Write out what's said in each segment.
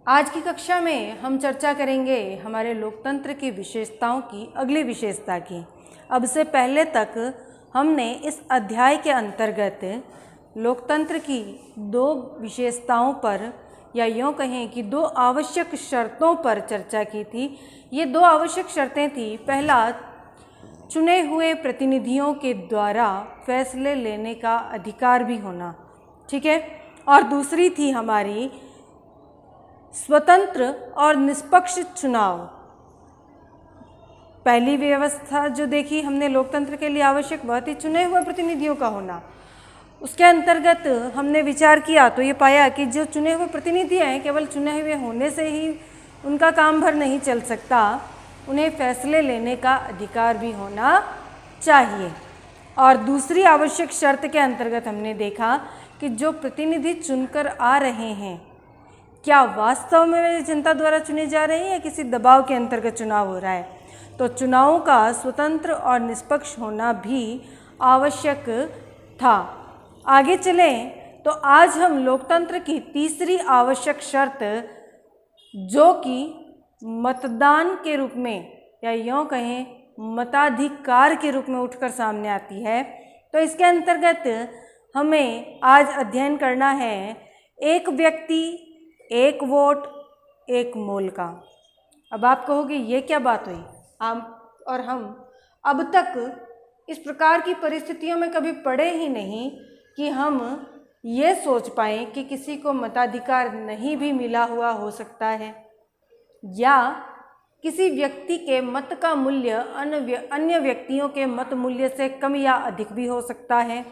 आज की कक्षा में हम चर्चा करेंगे हमारे लोकतंत्र की विशेषताओं की अगली विशेषता की। अब से पहले तक हमने इस अध्याय के अंतर्गत लोकतंत्र की दो विशेषताओं पर या यूँ कहें कि दो आवश्यक शर्तों पर चर्चा की थी। ये दो आवश्यक शर्तें थी, पहला चुने हुए प्रतिनिधियों के द्वारा फैसले लेने का अधिकार भी होना, ठीक है, और दूसरी थी हमारी स्वतंत्र और निष्पक्ष चुनाव। पहली व्यवस्था जो देखी हमने लोकतंत्र के लिए आवश्यक वह थी चुने हुए प्रतिनिधियों का होना। उसके अंतर्गत हमने विचार किया तो ये पाया कि जो चुने हुए प्रतिनिधि हैं केवल चुने हुए होने से ही उनका काम भर नहीं चल सकता, उन्हें फैसले लेने का अधिकार भी होना चाहिए। और दूसरी आवश्यक शर्त के अंतर्गत हमने देखा कि जो प्रतिनिधि चुनकर आ रहे हैं क्या वास्तव में जनता द्वारा चुने जा रहे हैं या किसी दबाव के अंतर्गत चुनाव हो रहा है। तो चुनावों का स्वतंत्र और निष्पक्ष होना भी आवश्यक था। आगे चलें तो आज हम लोकतंत्र की तीसरी आवश्यक शर्त जो कि मतदान के रूप में या यूँ कहें मताधिकार के रूप में उठकर सामने आती है, तो इसके अंतर्गत हमें आज अध्ययन करना है एक व्यक्ति एक वोट एक मोल का। अब आप कहोगे ये क्या बात हुई, हम अब तक इस प्रकार की परिस्थितियों में कभी पड़े ही नहीं कि हम ये सोच पाएँ कि किसी को मताधिकार नहीं भी मिला हुआ हो सकता है या किसी व्यक्ति के मत का मूल्य अन्य व्यक्तियों के मत मूल्य से कम या अधिक भी हो सकता है,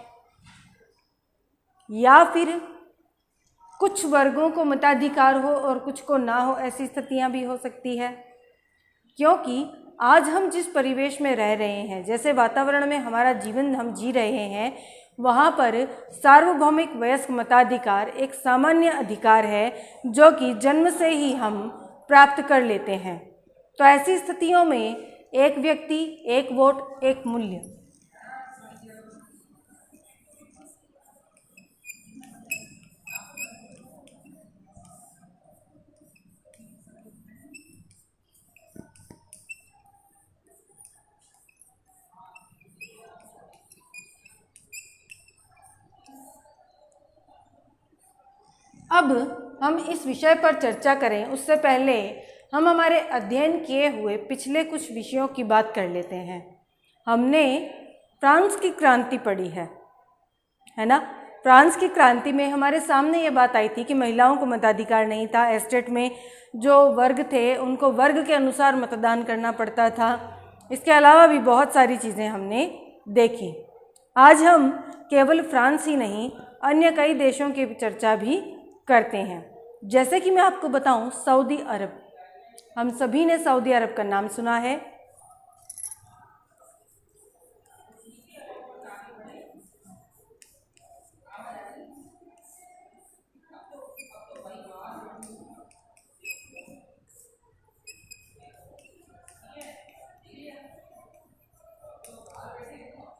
या फिर कुछ वर्गों को मताधिकार हो और कुछ को ना हो, ऐसी स्थितियां भी हो सकती है। क्योंकि आज हम जिस परिवेश में रह रहे हैं, जैसे वातावरण में हमारा जीवन हम जी रहे हैं, वहाँ पर सार्वभौमिक वयस्क मताधिकार एक सामान्य अधिकार है जो कि जन्म से ही हम प्राप्त कर लेते हैं। तो ऐसी स्थितियों में एक व्यक्ति एक वोट एक मूल्य, अब हम इस विषय पर चर्चा करें उससे पहले हम हमारे अध्ययन किए हुए पिछले कुछ विषयों की बात कर लेते हैं। हमने फ्रांस की क्रांति पढ़ी है ना। फ्रांस की क्रांति में हमारे सामने ये बात आई थी कि महिलाओं को मताधिकार नहीं था। एस्टेट में जो वर्ग थे उनको वर्ग के अनुसार मतदान करना पड़ता था। इसके अलावा भी बहुत सारी चीज़ें हमने देखी। आज हम केवल फ्रांस ही नहीं अन्य कई देशों की चर्चा भी करते हैं। जैसे कि मैं आपको बताऊं, सऊदी अरब, हम सभी ने सऊदी अरब का नाम सुना है।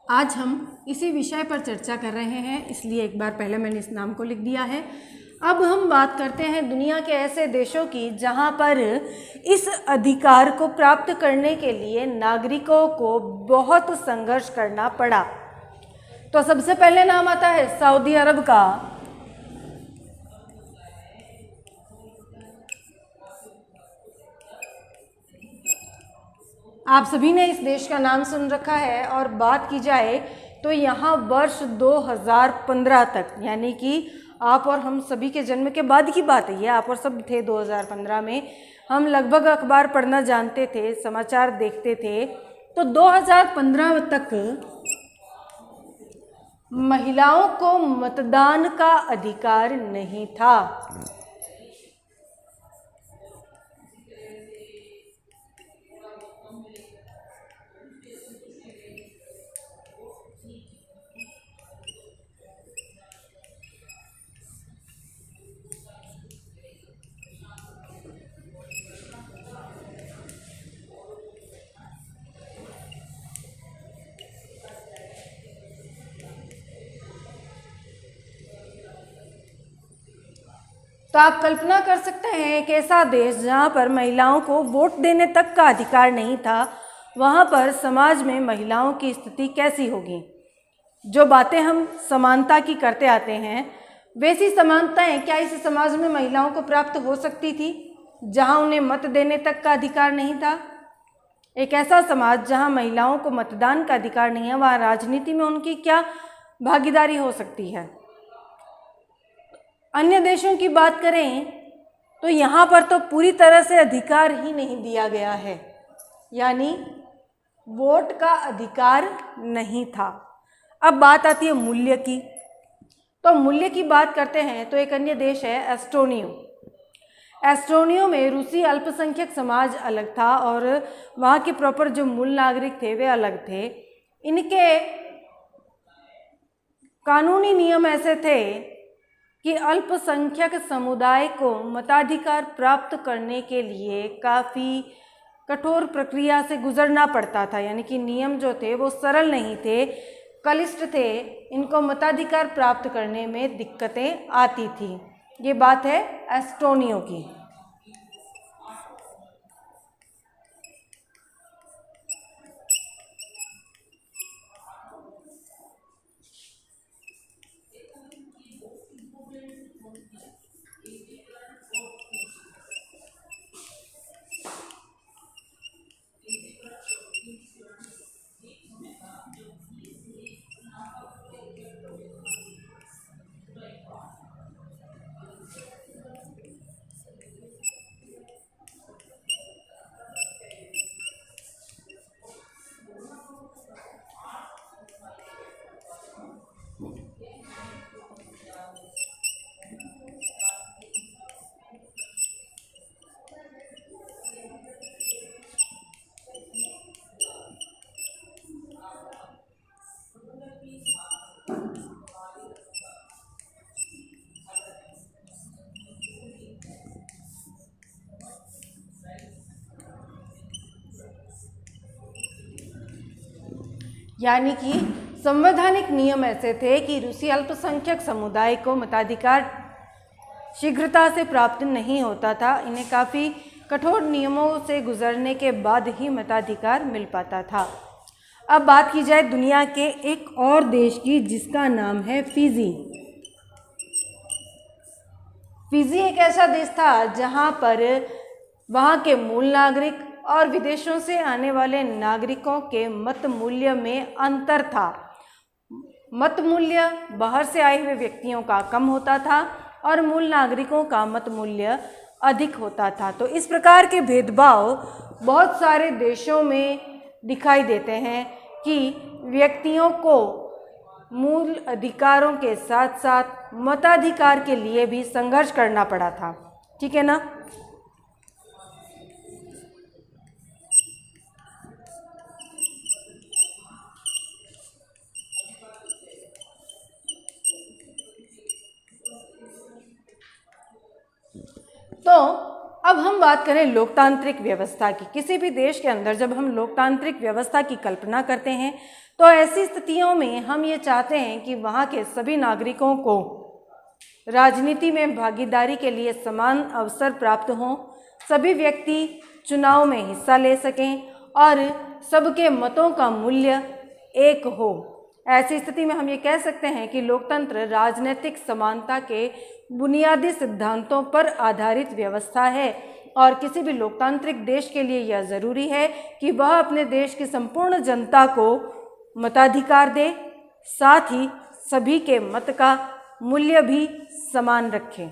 आज हम इसी विषय पर चर्चा कर रहे हैं, इसलिए एक बार पहले मैंने इस नाम को लिख दिया है। अब हम बात करते हैं दुनिया के ऐसे देशों की जहां पर इस अधिकार को प्राप्त करने के लिए नागरिकों को बहुत संघर्ष करना पड़ा। तो सबसे पहले नाम आता है सऊदी अरब का। आप सभी ने इस देश का नाम सुन रखा है और बात की जाए तो यहाँ वर्ष 2015 तक, यानी कि आप और हम सभी के जन्म के बाद की बात है, ये आप और सब थे 2015 में, हम लगभग अखबार पढ़ना जानते थे, समाचार देखते थे। तो 2015 तक महिलाओं को मतदान का अधिकार नहीं था। तो आप कल्पना कर सकते हैं एक ऐसा देश जहाँ पर महिलाओं को वोट देने तक का अधिकार नहीं था, वहाँ पर समाज में महिलाओं की स्थिति कैसी होगी। जो बातें हम समानता की करते आते हैं, वैसी समानताएं क्या इस समाज में महिलाओं को प्राप्त हो सकती थी जहाँ उन्हें मत देने तक का अधिकार नहीं था। एक ऐसा समाज जहाँ महिलाओं को मतदान का अधिकार नहीं है, वहाँ राजनीति में उनकी क्या भागीदारी हो सकती है। अन्य देशों की बात करें तो यहाँ पर तो पूरी तरह से अधिकार ही नहीं दिया गया है, यानी वोट का अधिकार नहीं था। अब बात आती है मूल्य की। तो मूल्य की बात करते हैं तो एक अन्य देश है एस्टोनिया। एस्टोनिया में रूसी अल्पसंख्यक समाज अलग था और वहाँ के प्रॉपर जो मूल नागरिक थे वे अलग थे। इनके कानूनी नियम ऐसे थे कि अल्पसंख्यक समुदाय को मताधिकार प्राप्त करने के लिए काफ़ी कठोर प्रक्रिया से गुजरना पड़ता था, यानी कि नियम जो थे वो सरल नहीं थे, क्लिष्ट थे। इनको मताधिकार प्राप्त करने में दिक्कतें आती थी। ये बात है एस्टोनिया की। यानी कि संवैधानिक नियम ऐसे थे कि रूसी अल्पसंख्यक समुदाय को मताधिकार शीघ्रता से प्राप्त नहीं होता था। इन्हें काफ़ी कठोर नियमों से गुजरने के बाद ही मताधिकार मिल पाता था। अब बात की जाए दुनिया के एक और देश की, जिसका नाम है फिजी। फिजी एक ऐसा देश था जहां पर वहां के मूल नागरिक और विदेशों से आने वाले नागरिकों के मत मूल्य में अंतर था। मत मूल्य बाहर से आए हुए व्यक्तियों का कम होता था और मूल नागरिकों का मत मूल्य अधिक होता था। तो इस प्रकार के भेदभाव बहुत सारे देशों में दिखाई देते हैं कि व्यक्तियों को मूल अधिकारों के साथ साथ मताधिकार के लिए भी संघर्ष करना पड़ा था। ठीक है ना। तो अब हम बात करें लोकतांत्रिक व्यवस्था की। किसी भी देश के अंदर जब हम लोकतांत्रिक व्यवस्था की कल्पना करते हैं तो ऐसी स्थितियों में हम ये चाहते हैं कि वहाँ के सभी नागरिकों को राजनीति में भागीदारी के लिए समान अवसर प्राप्त हों, सभी व्यक्ति चुनाव में हिस्सा ले सकें और सबके मतों का मूल्य एक हो। ऐसी स्थिति में हम ये कह सकते हैं कि लोकतंत्र राजनीतिक समानता के बुनियादी सिद्धांतों पर आधारित व्यवस्था है और किसी भी लोकतांत्रिक देश के लिए यह ज़रूरी है कि वह अपने देश की संपूर्ण जनता को मताधिकार दे, साथ ही सभी के मत का मूल्य भी समान रखें।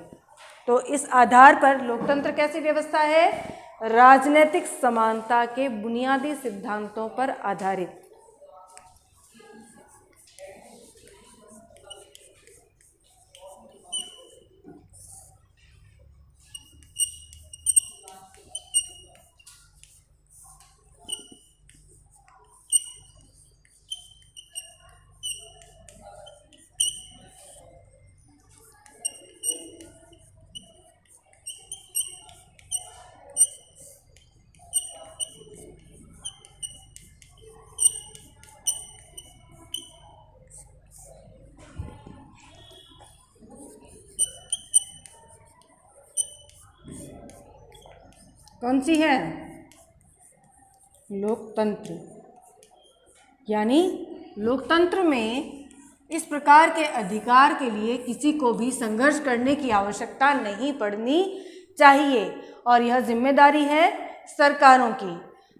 तो इस आधार पर लोकतंत्र कैसी व्यवस्था है? राजनीतिक समानता के बुनियादी सिद्धांतों पर आधारित। कौन सी है? लोकतंत्र। यानी लोकतंत्र में इस प्रकार के अधिकार के लिए किसी को भी संघर्ष करने की आवश्यकता नहीं पड़नी चाहिए और यह जिम्मेदारी है सरकारों की।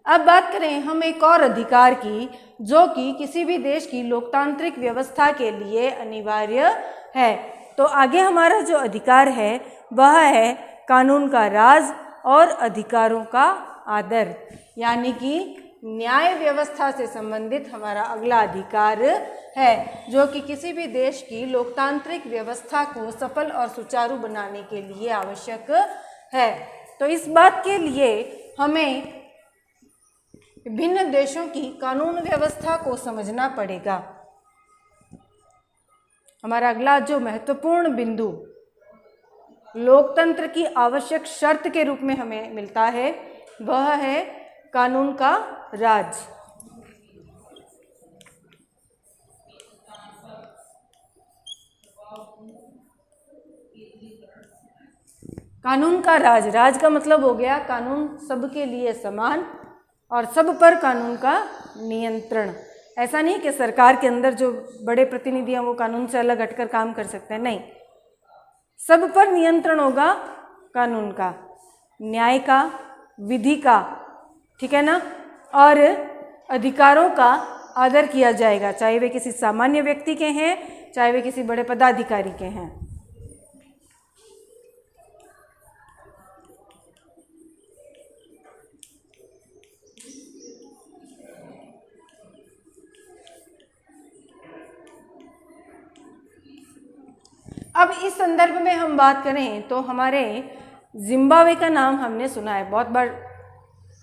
अब बात करें हम एक और अधिकार की, जो कि किसी भी देश की लोकतांत्रिक व्यवस्था के लिए अनिवार्य है। तो आगे हमारा जो अधिकार है वह है कानून का राज और अधिकारों का आदर, यानी कि न्याय व्यवस्था से संबंधित हमारा अगला अधिकार है, जो कि किसी भी देश की लोकतांत्रिक व्यवस्था को सफल और सुचारू बनाने के लिए आवश्यक है। तो इस बात के लिए हमें विभिन्न देशों की कानून व्यवस्था को समझना पड़ेगा। हमारा अगला जो महत्वपूर्ण बिंदु लोकतंत्र की आवश्यक शर्त के रूप में हमें मिलता है वह है कानून का राज। कानून का राज, राज का मतलब हो गया कानून सबके लिए समान और सब पर कानून का नियंत्रण। ऐसा नहीं कि सरकार के अंदर जो बड़े प्रतिनिधि हैं वो कानून से अलग हटकर काम कर सकते हैं, नहीं, सब पर नियंत्रण होगा कानून का, न्याय का, विधि का, ठीक है ना, और अधिकारों का आदर किया जाएगा, चाहे वे किसी सामान्य व्यक्ति के हैं चाहे वे किसी बड़े पदाधिकारी के हैं। अब इस संदर्भ में हम बात करें तो हमारे जिम्बाब्वे का नाम हमने सुना है बहुत बार।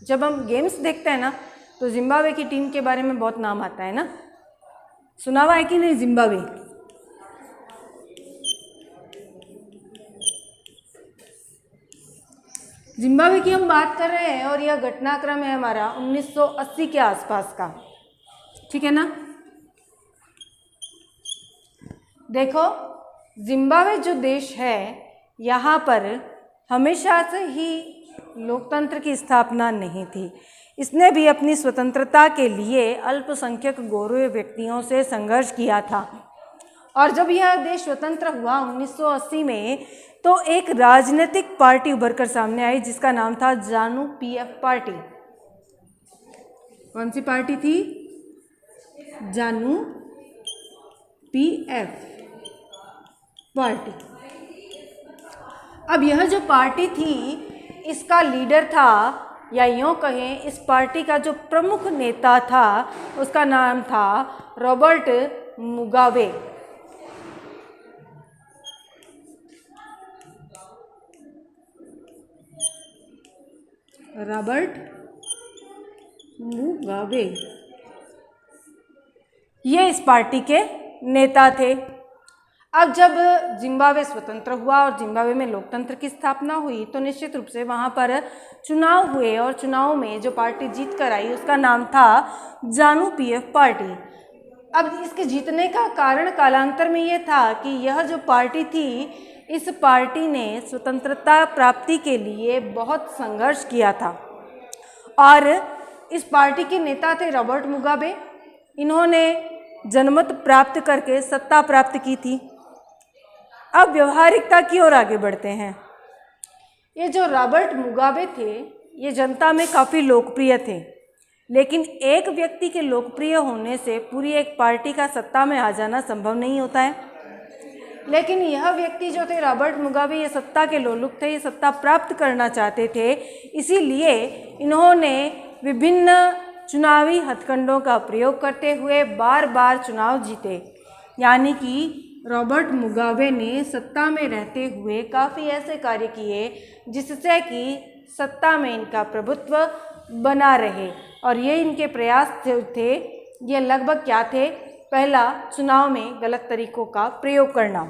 जब हम गेम्स देखते हैं ना तो जिम्बाब्वे की टीम के बारे में बहुत नाम आता है ना, सुना हुआ है कि नहीं? जिम्बाब्वे जिम्बाब्वे की हम बात कर रहे हैं और यह घटनाक्रम है हमारा 1980 के आसपास का, ठीक है ना। देखो जिम्बाब्वे जो देश है यहाँ पर हमेशा से ही लोकतंत्र की स्थापना नहीं थी। इसने भी अपनी स्वतंत्रता के लिए अल्पसंख्यक गोरे व्यक्तियों से संघर्ष किया था और जब यह देश स्वतंत्र हुआ 1980 में तो एक राजनीतिक पार्टी उभरकर सामने आई जिसका नाम था जानु पीएफ पार्टी। कौन सी पार्टी थी? जानु पीएफ पार्टी। अब यह जो पार्टी थी इसका लीडर था, या यूँ कहें इस पार्टी का जो प्रमुख नेता था उसका नाम था रॉबर्ट मुगाबे। रॉबर्ट मुगाबे ये इस पार्टी के नेता थे। अब जब जिम्बाब्वे स्वतंत्र हुआ और जिम्बाब्वे में लोकतंत्र की स्थापना हुई तो निश्चित रूप से वहाँ पर चुनाव हुए और चुनाव में जो पार्टी जीत कर आई उसका नाम था जानु पीएफ पार्टी। अब इसके जीतने का कारण कालांतर में ये था कि यह जो पार्टी थी इस पार्टी ने स्वतंत्रता प्राप्ति के लिए बहुत संघर्ष किया था और इस पार्टी के नेता थे रॉबर्ट मुगाबे। इन्होंने जनमत प्राप्त करके सत्ता प्राप्त की थी। अब व्यवहारिकता की ओर आगे बढ़ते हैं। ये जो रॉबर्ट मुगाबे थे ये जनता में काफ़ी लोकप्रिय थे, लेकिन एक व्यक्ति के लोकप्रिय होने से पूरी एक पार्टी का सत्ता में आ जाना संभव नहीं होता है। लेकिन यह व्यक्ति जो थे रॉबर्ट मुगाबे ये सत्ता के लोलुप थे, ये सत्ता प्राप्त करना चाहते थे, इसीलिए इन्होंने विभिन्न चुनावी हथकंडों का प्रयोग करते हुए बार बार चुनाव जीते। यानी कि रॉबर्ट मुगाबे ने सत्ता में रहते हुए काफ़ी ऐसे कार्य किए जिससे कि सत्ता में इनका प्रभुत्व बना रहे और ये इनके प्रयास थे। ये लगभग क्या थे? पहला, चुनाव में गलत तरीकों का प्रयोग करना।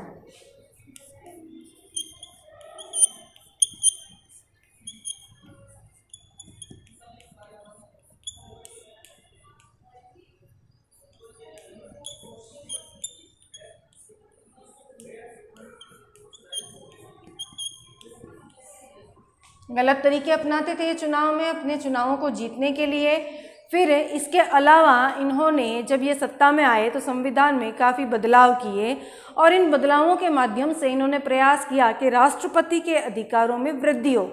गलत तरीके अपनाते थे चुनाव में अपने चुनावों को जीतने के लिए। फिर इसके अलावा इन्होंने जब ये सत्ता में आए तो संविधान में काफ़ी बदलाव किए और इन बदलावों के माध्यम से इन्होंने प्रयास किया कि राष्ट्रपति के अधिकारों में वृद्धि हो।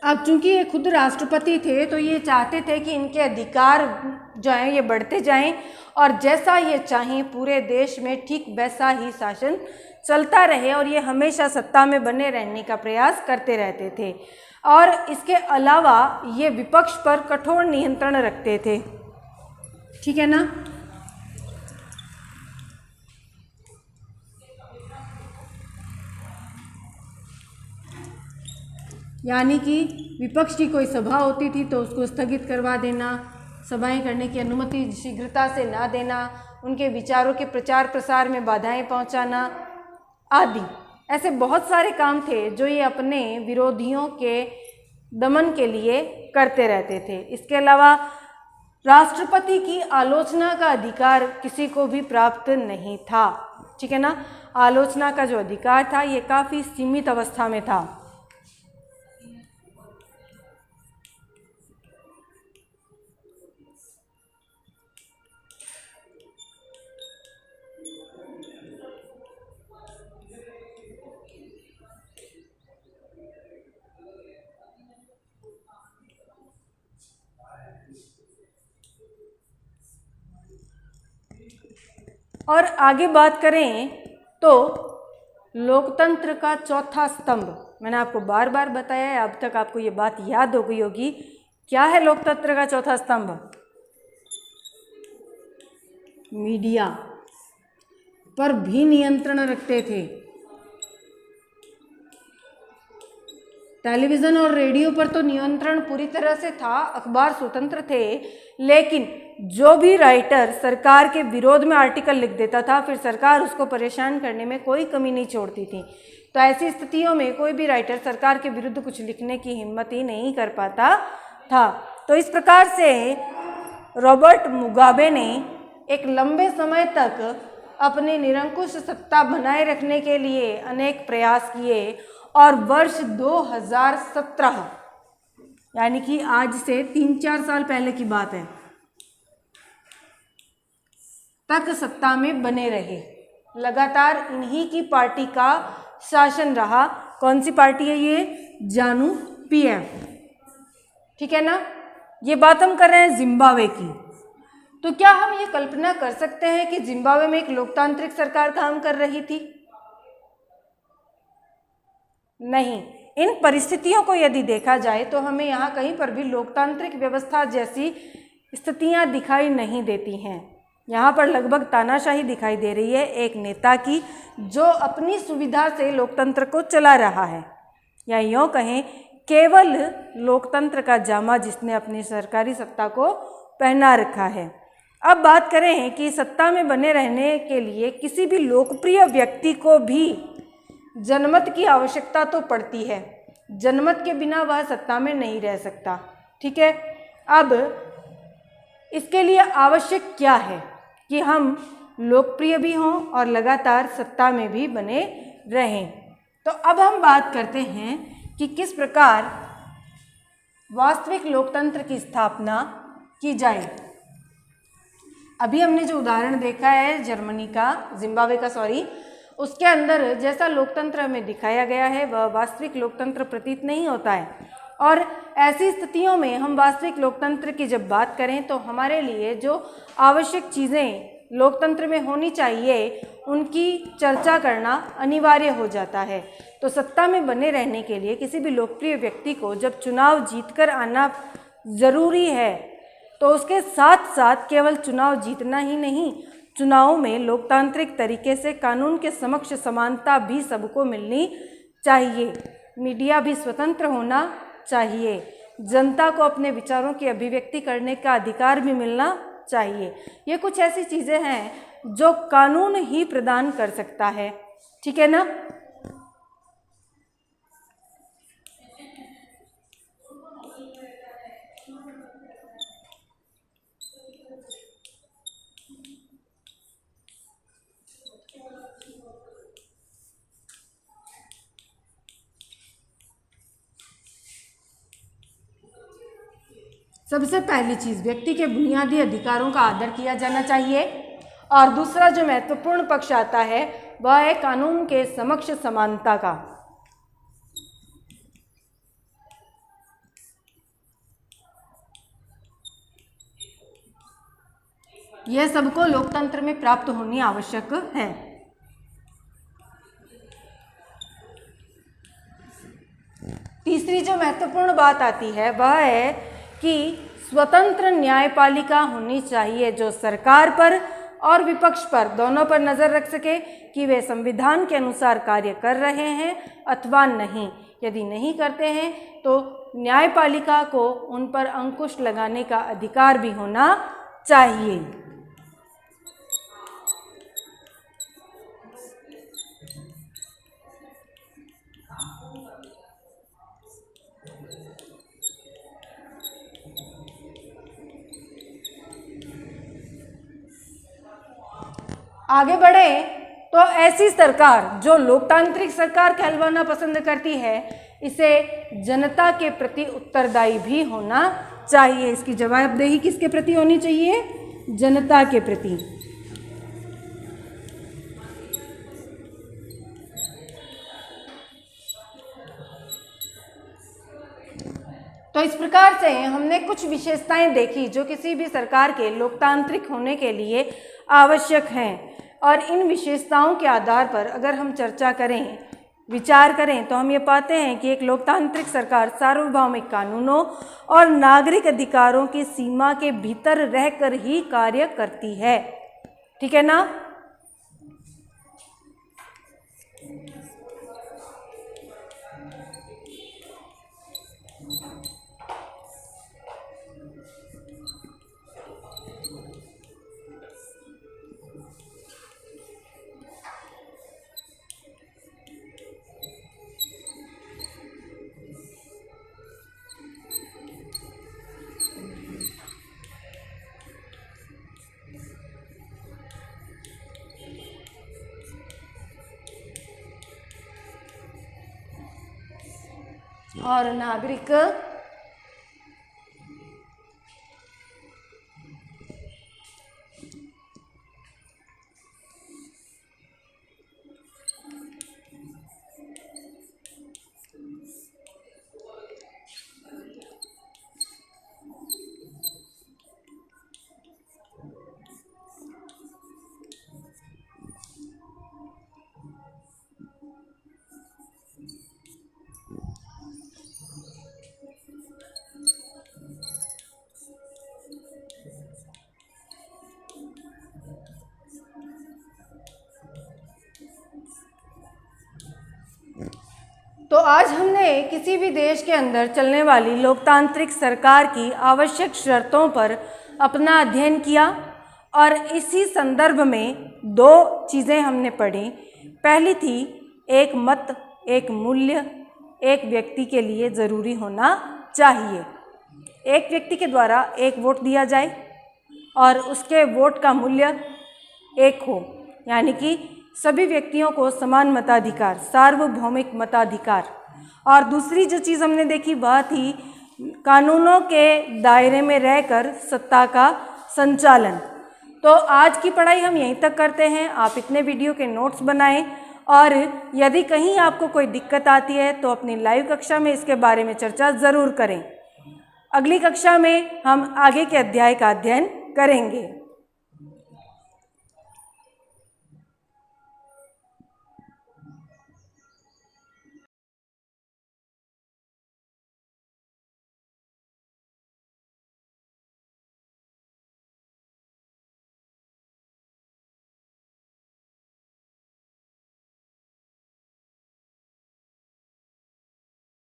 अब चूंकि ये खुद राष्ट्रपति थे तो ये चाहते थे कि इनके अधिकार जो हैं ये बढ़ते जाएं और जैसा ये चाहें पूरे देश में ठीक वैसा ही शासन चलता रहे और ये हमेशा सत्ता में बने रहने का प्रयास करते रहते थे। और इसके अलावा ये विपक्ष पर कठोर नियंत्रण रखते थे। ठीक है ना। यानी कि विपक्ष की कोई सभा होती थी तो उसको स्थगित करवा देना, सभाएं करने की अनुमति शीघ्रता से ना देना, उनके विचारों के प्रचार प्रसार में बाधाएं पहुंचाना आदि ऐसे बहुत सारे काम थे जो ये अपने विरोधियों के दमन के लिए करते रहते थे। इसके अलावा राष्ट्रपति की आलोचना का अधिकार किसी को भी प्राप्त नहीं था। ठीक है ना। आलोचना का जो अधिकार था ये काफ़ी सीमित अवस्था में था। और आगे बात करें तो लोकतंत्र का चौथा स्तंभ, मैंने आपको बार बार बताया है, अब तक आपको ये बात याद हो गई होगी। क्या है लोकतंत्र का चौथा स्तंभ? मीडिया पर भी नियंत्रण रखते थे। टेलीविज़न और रेडियो पर तो नियंत्रण पूरी तरह से था, अखबार स्वतंत्र थे, लेकिन जो भी राइटर सरकार के विरोध में आर्टिकल लिख देता था फिर सरकार उसको परेशान करने में कोई कमी नहीं छोड़ती थी। तो ऐसी स्थितियों में कोई भी राइटर सरकार के विरुद्ध कुछ लिखने की हिम्मत ही नहीं कर पाता था। तो इस प्रकार से रॉबर्ट मुगाबे ने एक लंबे समय तक अपनी निरंकुश सत्ता बनाए रखने के लिए अनेक प्रयास किए और वर्ष 2017 यानी कि आज से 3-4 साल पहले की बात है तक सत्ता में बने रहे। लगातार इन्हीं की पार्टी का शासन रहा। कौन सी पार्टी है ये? जानु पीएफ। ठीक है ना। ये बात हम कर रहे हैं जिम्बाब्वे की। तो क्या हम ये कल्पना कर सकते हैं कि जिम्बाब्वे में एक लोकतांत्रिक सरकार काम कर रही थी? नहीं। इन परिस्थितियों को यदि देखा जाए तो हमें यहाँ कहीं पर भी लोकतांत्रिक व्यवस्था जैसी स्थितियाँ दिखाई नहीं देती हैं। यहाँ पर लगभग तानाशाही दिखाई दे रही है एक नेता की जो अपनी सुविधा से लोकतंत्र को चला रहा है, या यूँ कहें केवल लोकतंत्र का जामा जिसने अपनी सरकारी सत्ता को पहना रखा है। अब बात करें कि सत्ता में बने रहने के लिए किसी भी लोकप्रिय व्यक्ति को भी जनमत की आवश्यकता तो पड़ती है। जनमत के बिना वह सत्ता में नहीं रह सकता। ठीक है। अब इसके लिए आवश्यक क्या है कि हम लोकप्रिय भी हों और लगातार सत्ता में भी बने रहें। तो अब हम बात करते हैं कि किस प्रकार वास्तविक लोकतंत्र की स्थापना की जाए। अभी हमने जो उदाहरण देखा है जर्मनी का, जिम्बाब्वे का सॉरी, उसके अंदर जैसा लोकतंत्र हमें दिखाया गया है वह वास्तविक लोकतंत्र प्रतीत नहीं होता है। और ऐसी स्थितियों में हम वास्तविक लोकतंत्र की जब बात करें तो हमारे लिए जो आवश्यक चीज़ें लोकतंत्र में होनी चाहिए उनकी चर्चा करना अनिवार्य हो जाता है। तो सत्ता में बने रहने के लिए किसी भी लोकप्रिय व्यक्ति को जब चुनाव जीतकर आना ज़रूरी है तो उसके साथ साथ केवल चुनाव जीतना ही नहीं, चुनाव में लोकतांत्रिक तरीके से कानून के समक्ष समानता भी सबको मिलनी चाहिए। मीडिया भी स्वतंत्र होना चाहिए, जनता को अपने विचारों की अभिव्यक्ति करने का अधिकार भी मिलना चाहिए। ये कुछ ऐसी चीज़ें हैं जो कानून ही प्रदान कर सकता है, ठीक है ना। सबसे पहली चीज़, व्यक्ति के बुनियादी अधिकारों का आदर किया जाना चाहिए। और दूसरा जो महत्वपूर्ण पक्ष आता है वह है कानून के समक्ष समानता का। यह सबको लोकतंत्र में प्राप्त होनी आवश्यक है। तीसरी जो महत्वपूर्ण बात आती है वह है कि स्वतंत्र न्यायपालिका होनी चाहिए, जो सरकार पर और विपक्ष पर दोनों पर नज़र रख सके कि वे संविधान के अनुसार कार्य कर रहे हैं अथवा नहीं। यदि नहीं करते हैं तो न्यायपालिका को उन पर अंकुश लगाने का अधिकार भी होना चाहिए। आगे बढ़े तो ऐसी सरकार जो लोकतांत्रिक सरकार कहलवाना पसंद करती है, इसे जनता के प्रति उत्तरदायी भी होना चाहिए। इसकी जवाबदेही किसके प्रति होनी चाहिए? जनता के प्रति। तो इस प्रकार से हमने कुछ विशेषताएं देखी जो किसी भी सरकार के लोकतांत्रिक होने के लिए आवश्यक हैं। और इन विशेषताओं के आधार पर अगर हम चर्चा करें, विचार करें, तो हम ये पाते हैं कि एक लोकतांत्रिक सरकार सार्वभौमिक कानूनों और नागरिक अधिकारों की सीमा के भीतर रहकर ही कार्य करती है, ठीक है ना। और नागरिक तो आज हमने किसी भी देश के अंदर चलने वाली लोकतांत्रिक सरकार की आवश्यक शर्तों पर अपना अध्ययन किया और इसी संदर्भ में दो चीज़ें हमने पढ़ी। पहली थी एक मत, एक मूल्य एक व्यक्ति के लिए ज़रूरी होना चाहिए। एक व्यक्ति के द्वारा एक वोट दिया जाए और उसके वोट का मूल्य एक हो, यानी कि सभी व्यक्तियों को समान मताधिकार, सार्वभौमिक मताधिकार। और दूसरी जो चीज़ हमने देखी वह थी कानूनों के दायरे में रहकर सत्ता का संचालन। तो आज की पढ़ाई हम यहीं तक करते हैं। आप इतने वीडियो के नोट्स बनाएं और यदि कहीं आपको कोई दिक्कत आती है तो अपनी लाइव कक्षा में इसके बारे में चर्चा ज़रूर करें। अगली कक्षा में हम आगे के अध्याय का अध्ययन करेंगे।